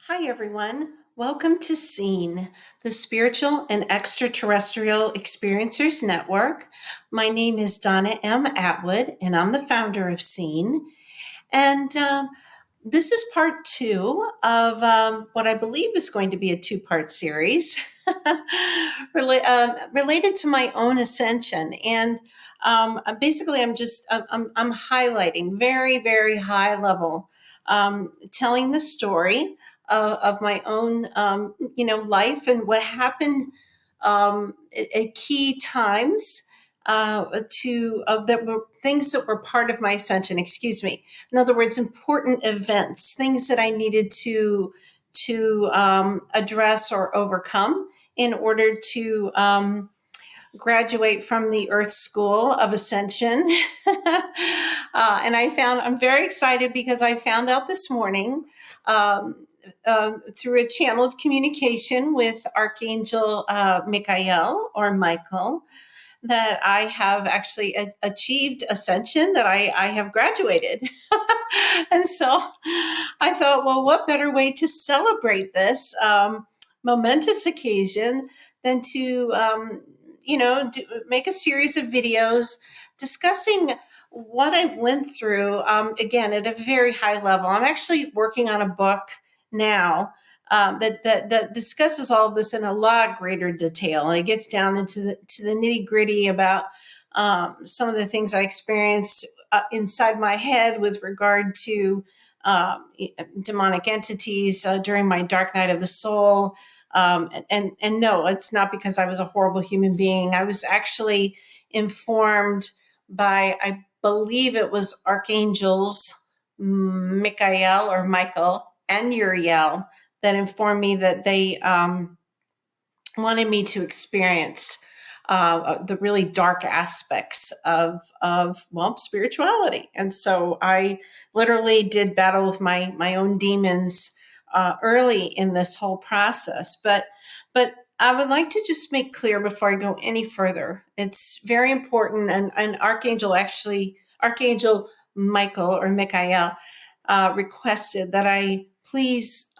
Hi, everyone. Welcome to SEEN, the Spiritual and Extraterrestrial Experiencers Network. My name is Donna M. Atwood, and I'm the founder of SEEN. And this is part two of what I believe is going to be a two-part series related to my own ascension. And basically, I'm highlighting very, very high level, telling the story of my own, life and what happened at key times that were things that were part of my ascension. Excuse me. In other words, important events, things that I needed to address or overcome in order to graduate from the Earth School of Ascension. And I'm very excited because I found out this morning through a channeled communication with Archangel Michael or Michael that I have actually achieved ascension, that I have graduated. And so I thought, well, what better way to celebrate this momentous occasion than to, make a series of videos discussing what I went through, again, at a very high level. I'm actually working on a book now that discusses all of this in a lot greater detail, and it gets down into the nitty gritty about some of the things I experienced inside my head with regard to demonic entities during my dark night of the soul. And no, it's not because I was a horrible human being. I was actually informed by, I believe it was archangels Michael or Michael and Uriel that informed me that they wanted me to experience the really dark aspects of spirituality. And so I literally did battle with my own demons early in this whole process. But I would like to just make clear before I go any further, it's very important. And Archangel Michael or Michael requested that I please,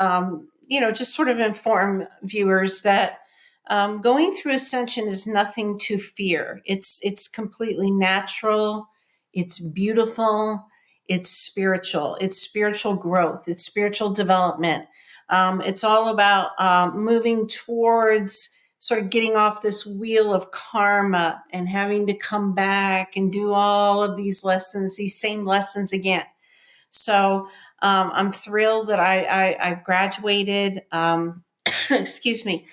just sort of inform viewers that going through ascension is nothing to fear. It's completely natural. It's beautiful. It's spiritual. It's spiritual growth. It's spiritual development. It's all about moving towards sort of getting off this wheel of karma and having to come back and do all of these lessons, these same lessons again. So I'm thrilled that I've graduated. Excuse me.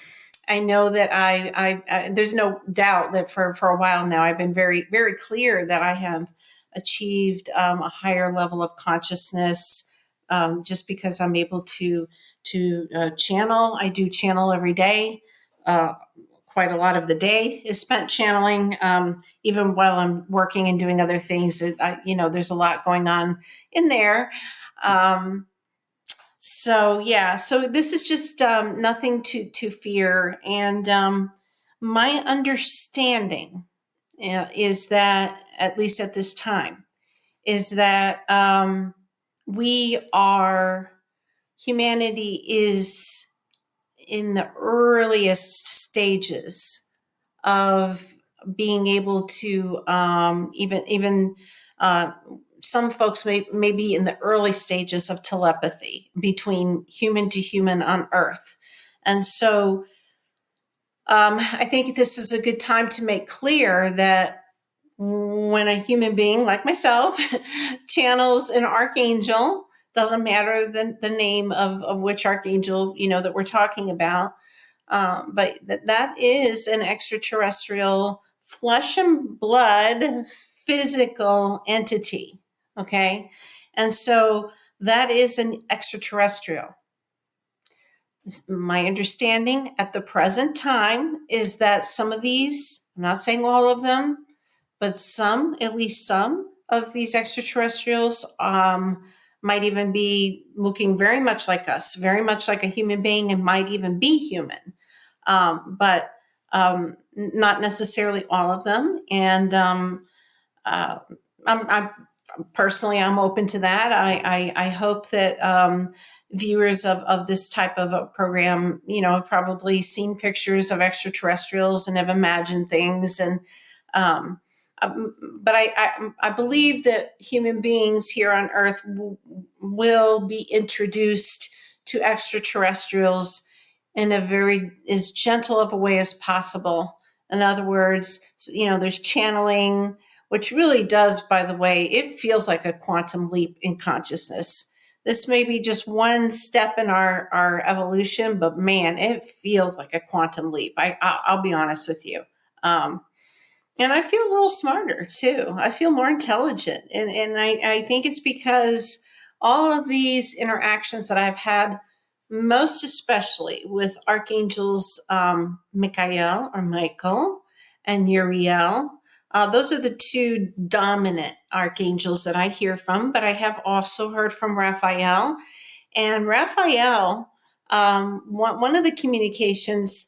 I know that there's no doubt that for a while now, I've been very, very clear that I have achieved a higher level of consciousness just because I'm able to channel. I do channel every day. Quite a lot of the day is spent channeling, even while I'm working and doing other things. There's a lot going on in there. So this is just nothing to fear. And my understanding is that, at least at this time, is that humanity is in the earliest stages of being able to even some folks may be in the early stages of telepathy between human to human on Earth. And so I think this is a good time to make clear that when a human being like myself channels an archangel, doesn't matter the name of which archangel, that we're talking about, but that is an extraterrestrial flesh and blood physical entity. Okay. And so that is an extraterrestrial. My understanding at the present time is that some of these, I'm not saying all of them, but at least some of these extraterrestrials might even be looking very much like us, very much like a human being, and might even be human. But not necessarily all of them. And I'm personally, I'm open to that. I hope that viewers of this type of a program, have probably seen pictures of extraterrestrials and have imagined things. And um, but I believe that human beings here on Earth will be introduced to extraterrestrials in a very as gentle of a way as possible. In other words, there's channeling, which really does, by the way, it feels like a quantum leap in consciousness. This may be just one step in our evolution, but man, it feels like a quantum leap. I'll be honest with you. Um, and I feel a little smarter too. I feel more intelligent. And I think it's because all of these interactions that I've had, most especially with archangels Michael or Michael and Uriel. Those are the two dominant archangels that I hear from, but I have also heard from Raphael. And Raphael, one of the communications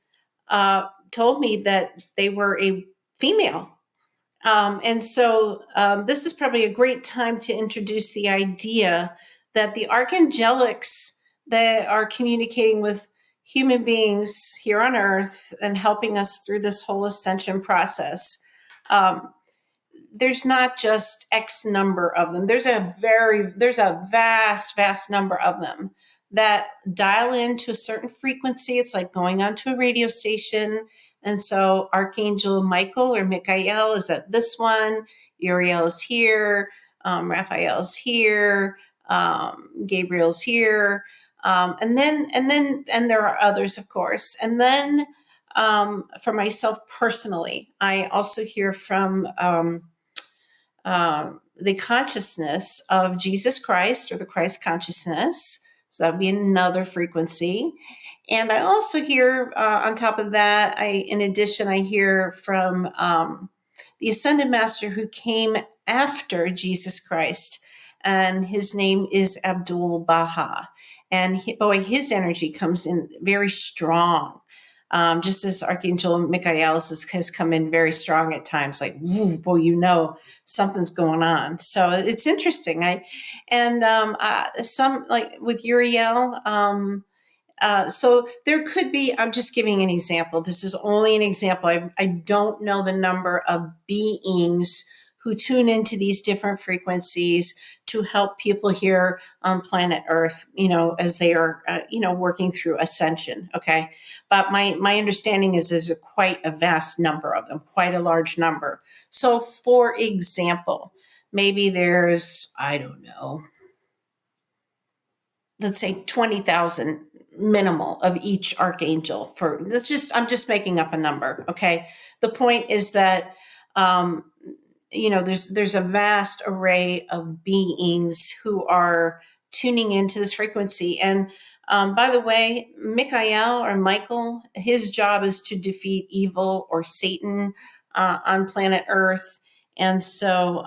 told me that they were a female. And so this is probably a great time to introduce the idea that the archangelics that are communicating with human beings here on earth and helping us through this whole ascension process, um, there's not just X number of them. There's a vast number of them that dial into a certain frequency. It's like going onto a radio station. And so Archangel Michael or Michael is at this one, Uriel is here, Raphael's here, Gabriel's here. And there are others, of course. And then for myself personally, I also hear from the consciousness of Jesus Christ or the Christ consciousness. So that would be another frequency. And I also hear, on top of that, in addition, I hear from the Ascended Master who came after Jesus Christ, and his name is Abdul Baha. And his energy comes in very strong. Just as Archangel Michael's has come in very strong at times, like, woo, boy, something's going on. So it's interesting. Some like with Uriel, so there could be, I'm just giving an example. This is only an example. I don't know the number of beings who tune into these different frequencies to help people here on planet Earth, as they are, working through ascension. Okay. But my understanding is there's quite a vast number of them, quite a large number. So for example, maybe there's, I don't know, let's say 20,000 minimal of each archangel I'm just making up a number. Okay. The point is that, there's a vast array of beings who are tuning into this frequency. And by the way, Michael or Michael, his job is to defeat evil or Satan on planet Earth. And so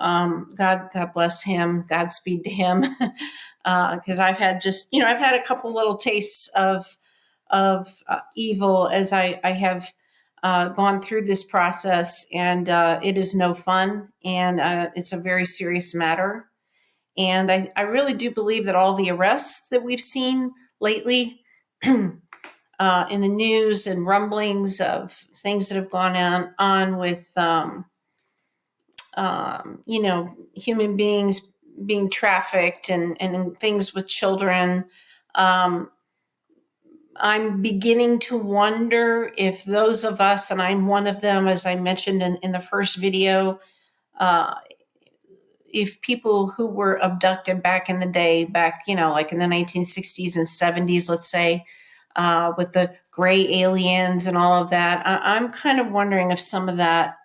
God bless him, Godspeed to him, because I've had a couple little tastes of evil as I have gone through this process, and it is no fun, and it's a very serious matter. And I really do believe that all the arrests that we've seen lately in the news and rumblings of things that have gone on with, human beings being trafficked and things with children, I'm beginning to wonder if those of us, and I'm one of them, as I mentioned in the first video, if people who were abducted back in the day, like in the 1960s and 70s, let's say, with the gray aliens and all of that, I'm kind of wondering if some of that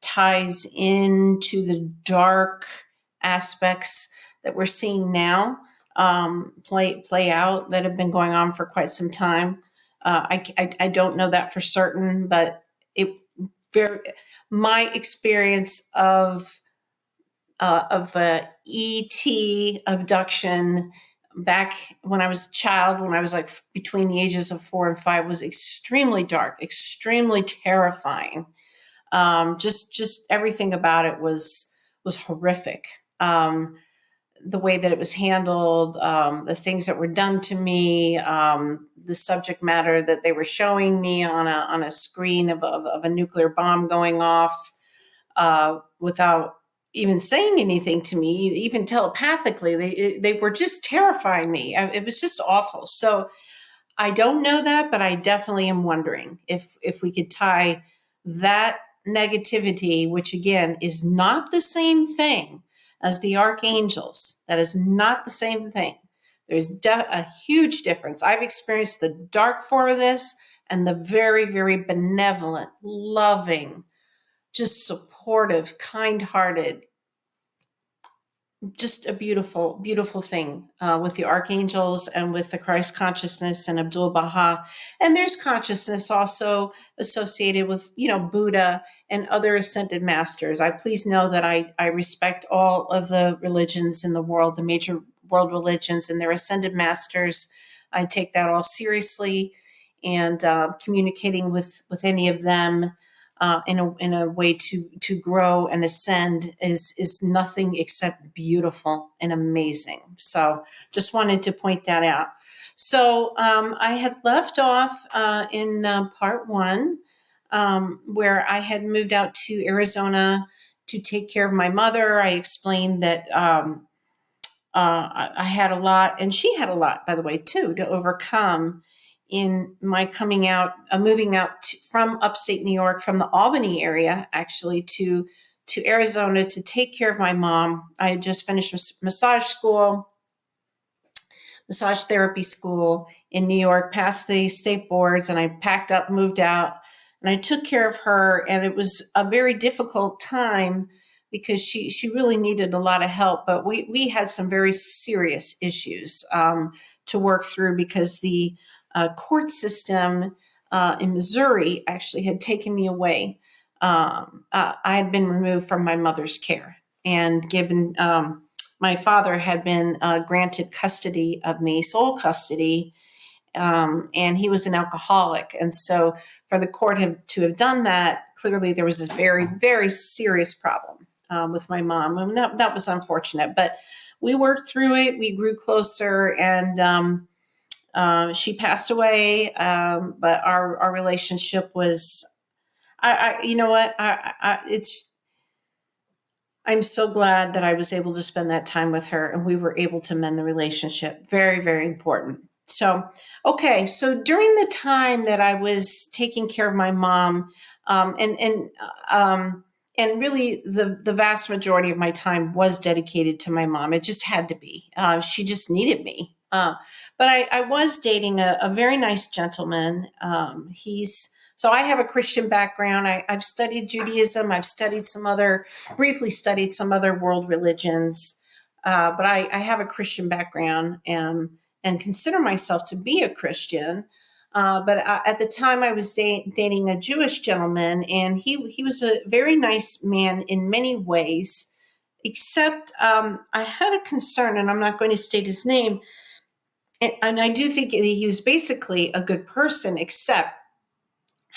ties into the dark aspects that we're seeing now play out that have been going on for quite some time. I don't know that for certain, but my experience of ET abduction back when I was a child, when I was like between the ages of 4 and 5, was extremely dark, extremely terrifying. Just everything about it was horrific. the way that it was handled, the things that were done to me, the subject matter that they were showing me on a screen of a nuclear bomb going off, without even saying anything to me, even telepathically. They were just terrifying me. It was just awful. So I don't know that, but I definitely am wondering if we could tie that negativity, which again is not the same thing as the archangels. That is not the same thing. There's a huge difference. I've experienced the dark form of this and the very, very benevolent, loving, just supportive, kind-hearted, just a beautiful, beautiful thing with the archangels and with the Christ consciousness and Abdul Baha. And there's consciousness also associated with, Buddha and other ascended masters. I please know that I respect all of the religions in the world, the major world religions and their ascended masters. I take that all seriously, and communicating with any of them in a way to grow and ascend is nothing except beautiful and amazing. So just wanted to point that out. So I had left off in part one, where I had moved out to Arizona to take care of my mother. I explained that I had a lot, and she had a lot, by the way, too, to overcome in my coming out, moving out from upstate New York, from the Albany area, actually, to Arizona to take care of my mom. I had just finished massage therapy school in New York, passed the state boards, and I packed up, moved out, and I took care of her. And it was a very difficult time because she really needed a lot of help. But we had some very serious issues to work through because the court system in Missouri actually had taken me away. I had been removed from my mother's care and given, my father had been granted custody of me, sole custody, and he was an alcoholic. And so for the court to have done that, clearly there was this very, very serious problem with my mom. And that was unfortunate. But we worked through it. We grew closer, and she passed away. But our relationship was, you know what? I'm so glad that I was able to spend that time with her and we were able to mend the relationship. Very, very important. So, okay. So during the time that I was taking care of my mom, and really the vast majority of my time was dedicated to my mom. It just had to be. She just needed me. But I was dating a very nice gentleman. So I have a Christian background. I've studied Judaism. I've briefly studied some other world religions. But I have a Christian background and consider myself to be a Christian. But at the time I was dating a Jewish gentleman, and he was a very nice man in many ways, except I had a concern, and I'm not going to state his name. And I do think he was basically a good person, except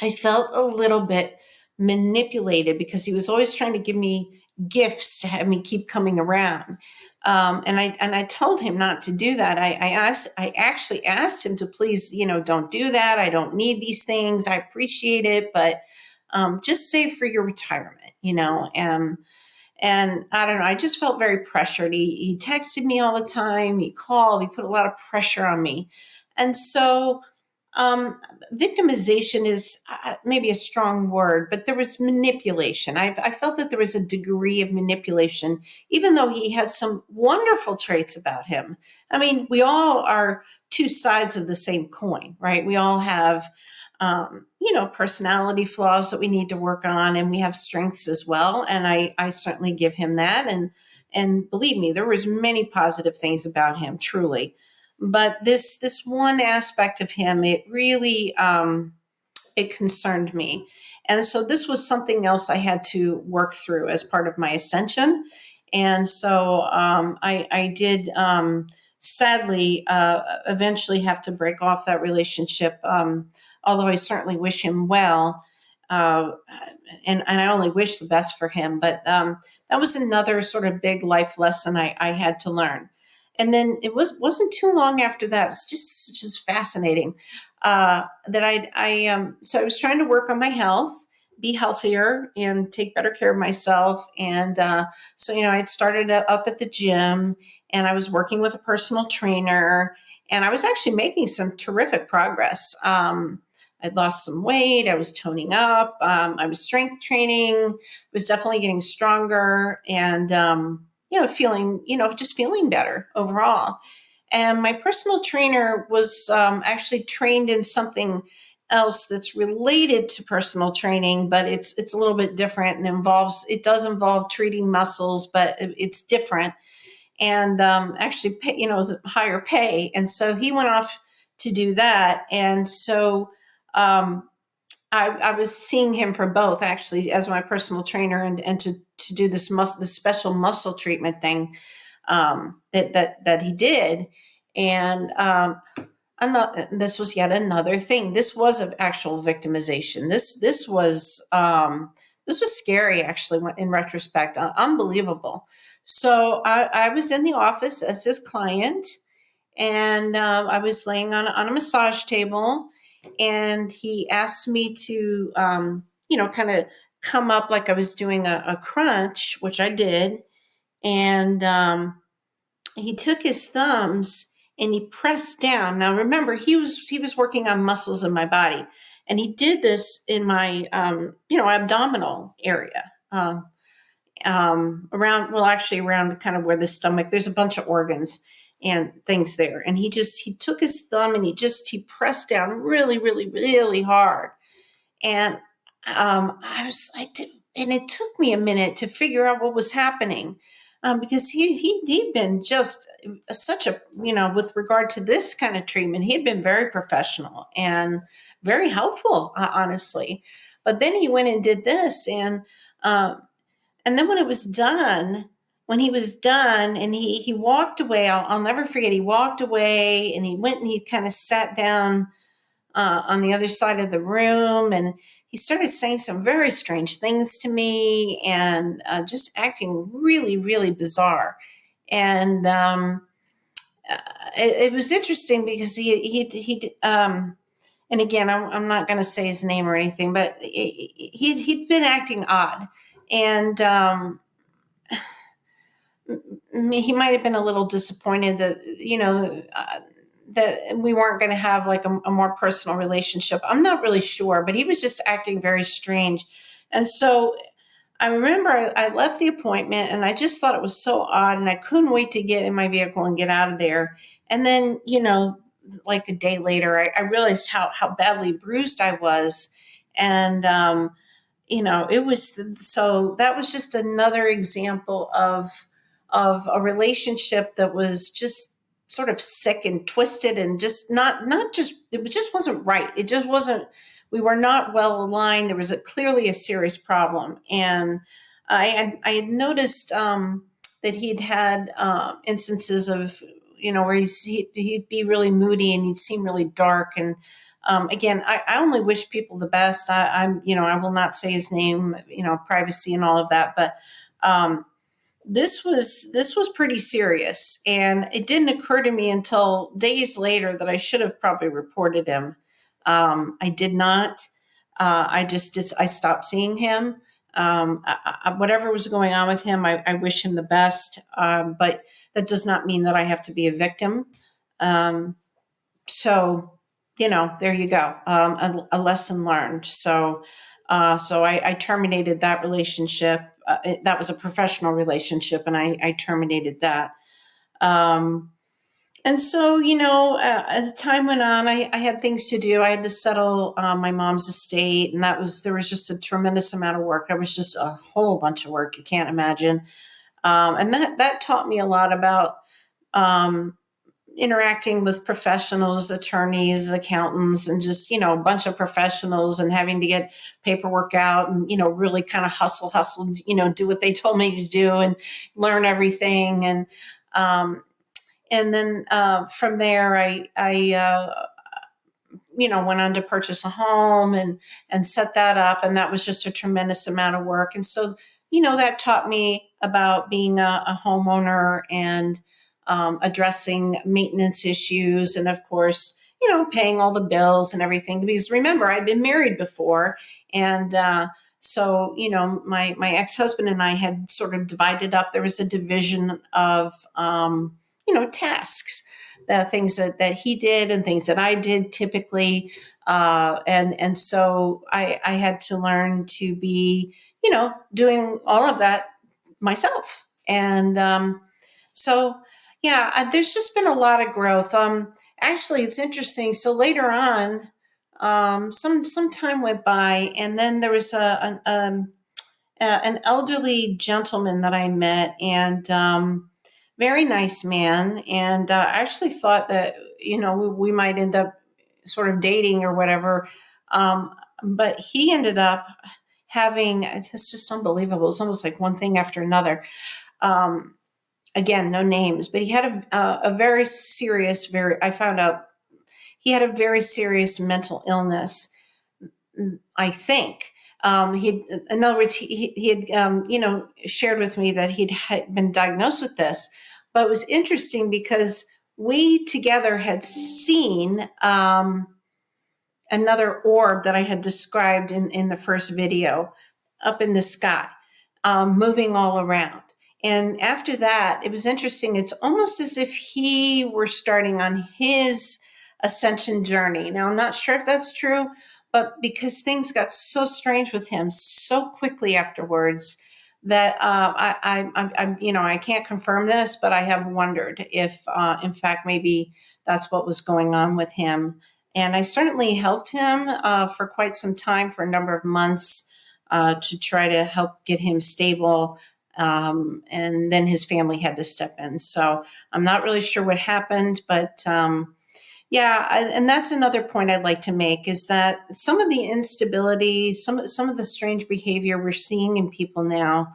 I felt a little bit manipulated because he was always trying to give me gifts to have me keep coming around. And I told him not to do that. I actually asked him to please, don't do that. I don't need these things. I appreciate it, but just save for your retirement, and I don't know, I just felt very pressured. He texted me all the time. He called. He put a lot of pressure on me. And so victimization is maybe a strong word, but there was manipulation. I felt that there was a degree of manipulation, even though he had some wonderful traits about him. I mean, we all are two sides of the same coin, right? We all have, personality flaws that we need to work on, and we have strengths as well. And I certainly give him that. And believe me, there was many positive things about him, truly. But this one aspect of him, it really it concerned me, and so this was something else I had to work through as part of my ascension. And so I did sadly eventually have to break off that relationship, although I certainly wish him well. uh, and I only wish the best for him. But that was another sort of big life lesson I had to learn. And then wasn't too long after that. It was just fascinating that so I was trying to work on my health, be healthier, and take better care of myself. And so I had started up at the gym, and I was working with a personal trainer, and I was actually making some terrific progress. I'd lost some weight. I was toning up. I was strength training. I was definitely getting stronger, and feeling just feeling better overall. And my personal trainer was actually trained in something else that's related to personal training, but it's a little bit different and does involve treating muscles, but it's different. And actually, it was a higher pay. And so he went off to do that. And so um, I was seeing him for both, actually, as my personal trainer, and to do this special muscle treatment thing that he did. And this was yet another thing. This was an actual victimization. This was scary, actually, in retrospect, unbelievable. So I was in the office as his client, and I was laying on a massage table, and he asked me to, kind of come up like I was doing a crunch, which I did, and he took his thumbs and he pressed down. Now remember, he was working on muscles in my body, and he did this in my abdominal area. Around, well, actually around kind of where the stomach, there's a bunch of organs and things there. And he took his thumb and he pressed down really, really, really hard. And I was like, and it took me a minute to figure out what was happening. Because he'd been just such a, with regard to this kind of treatment, he'd been very professional and very helpful, honestly. But then he went and did this, and then when he was done, and he walked away, I'll never forget, he walked away and he went and he kind of sat down on the other side of the room, and he started saying some very strange things to me, and just acting really, really bizarre. And it was interesting because and again, I'm not going to say his name or anything, but he'd been acting odd. And he might have been a little disappointed that that we weren't going to have like a more personal relationship. I'm not really sure, but he was just acting very strange. And so I remember I left the appointment, and I just thought it was so odd, and I couldn't wait to get in my vehicle and get out of there. And then like a day later, I realized how badly bruised I was. And it was, so that was just another example of a relationship that was just sort of sick and twisted, and just not just, it just wasn't right. It just wasn't, we were not well aligned. There was clearly a serious problem. And I had noticed that he'd had instances of, where he'd be really moody, and he'd seem really dark. And again, I only wish people the best. I will not say his name, privacy and all of that. But this was pretty serious, and it didn't occur to me until days later that I should have probably reported him. I did not. I stopped seeing him. Whatever was going on with him, I wish him the best. But that does not mean that I have to be a victim. So, there you go. A lesson learned. So I terminated that relationship. That was a professional relationship, and I terminated that. Um, and so, as time went on, I had things to do. I had to settle my mom's estate, and there was just a tremendous amount of work. There was just a whole bunch of work. You can't imagine. And that taught me a lot about um, interacting with professionals, attorneys, accountants, and just, a bunch of professionals, and having to get paperwork out, and, really kind of hustle, do what they told me to do, and learn everything. And then from there, I went on to purchase a home and set that up. And that was just a tremendous amount of work. And so, that taught me about being a homeowner and addressing maintenance issues. And of course, paying all the bills and everything. Because remember, I'd been married before. And so, my ex-husband and I had sort of divided up. There was a division of, tasks, the things that he did and things that I did typically. And so I had to learn to be, doing all of that myself. And so, yeah, there's just been a lot of growth. Actually, it's interesting. So later on, some time went by, and then there was an elderly gentleman that I met, and very nice man. And I actually thought that we might end up sort of dating or whatever. But he ended up having, it's just unbelievable. It's almost like one thing after another. Again, no names, but he had a very serious, I found out he had a very serious mental illness, I think. In other words, he had, shared with me that he'd been diagnosed with this. But it was interesting because we together had seen another orb that I had described in the first video up in the sky, moving all around. And after that, it was interesting. It's almost as if he were starting on his ascension journey. Now, I'm not sure if that's true, but because things got so strange with him so quickly afterwards that I can't confirm this, but I have wondered if, in fact, maybe that's what was going on with him. And I certainly helped him for quite some time, for a number of months, to try to help get him stable. And then his family had to step in. So I'm not really sure what happened, but and that's another point I'd like to make, is that some of the instability, some of the strange behavior we're seeing in people now,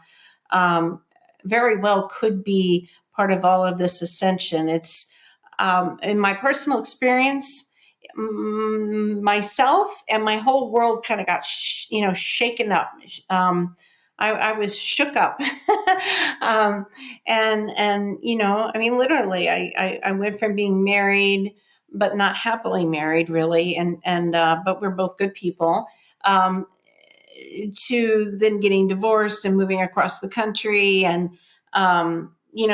very well could be part of all of this ascension. It's in my personal experience, myself and my whole world kind of got shaken up. I was shook up. And I mean, literally, I went from being married, but not happily married, really, and but we're both good people, to then getting divorced and moving across the country, and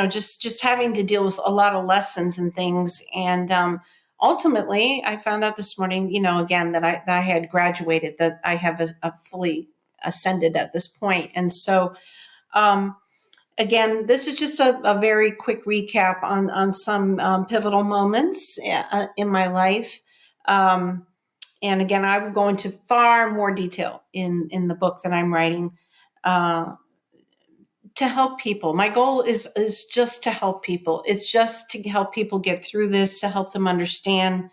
just having to deal with a lot of lessons and things. And ultimately, I found out this morning, again, that I had graduated, that I have a fully ascended at this point. And so, again, this is just a very quick recap on some pivotal moments in my life. And again, I will go into far more detail in the book that I'm writing to help people. My goal is just to help people. It's just to help people get through this, to help them understand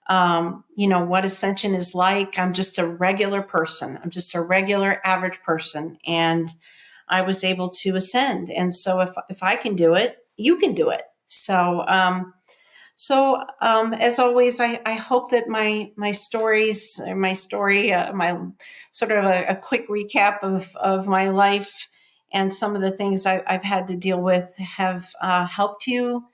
what ascension is like. I'm just a regular person. I'm just a regular average person. And I was able to ascend. And so if I can do it, you can do it. So, as always, I hope that my stories, my story, my sort of a quick recap of my life and some of the things I've had to deal with have helped you.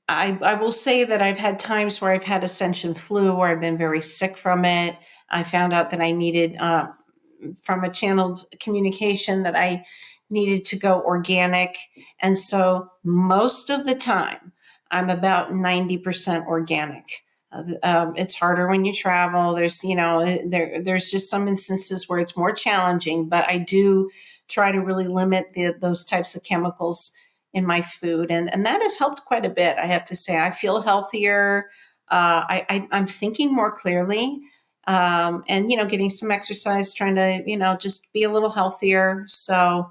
I will say that I've had times where I've had ascension flu, where I've been very sick from it. I found out that I needed, from a channeled communication, that I needed to go organic. And so most of the time, I'm about 90% organic. It's harder when you travel. There's just some instances where it's more challenging, but I do try to really limit those types of chemicals in my food. And that has helped quite a bit. I have to say, I feel healthier. I'm thinking more clearly, and, getting some exercise, trying to, just be a little healthier. So,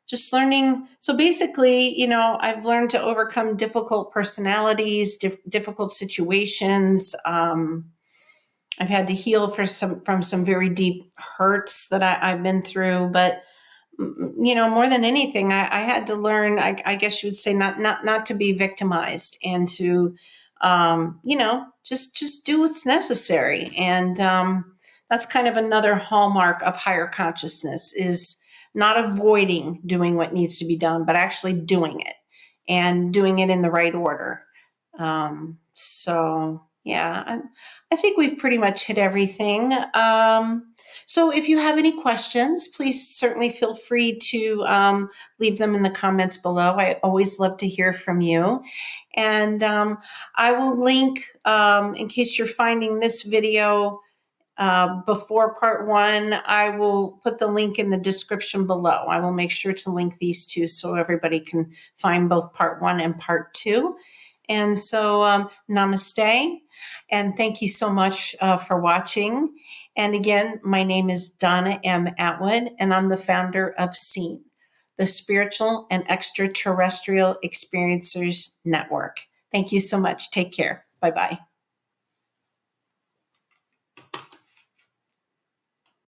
just learning. So basically, I've learned to overcome difficult personalities, difficult situations. I've had to heal from some very deep hurts that I've been through, but more than anything, I had to learn, I guess you would say, not to be victimized, and to, just do what's necessary. And that's kind of another hallmark of higher consciousness, is not avoiding doing what needs to be done, but actually doing it, and doing it in the right order. So yeah, I think we've pretty much hit everything. So if you have any questions, please certainly feel free to leave them in the comments below. I always love to hear from you. And I will link, in case you're finding this video before part 1, I will put the link in the description below. I will make sure to link these two so everybody can find both part 1 and part 2. And so namaste, and thank you so much for watching. And again, my name is Donna M. Atwood, and I'm the founder of SEEN, the Spiritual and Extraterrestrial Experiencers Network. Thank you so much. Take care. Bye-bye.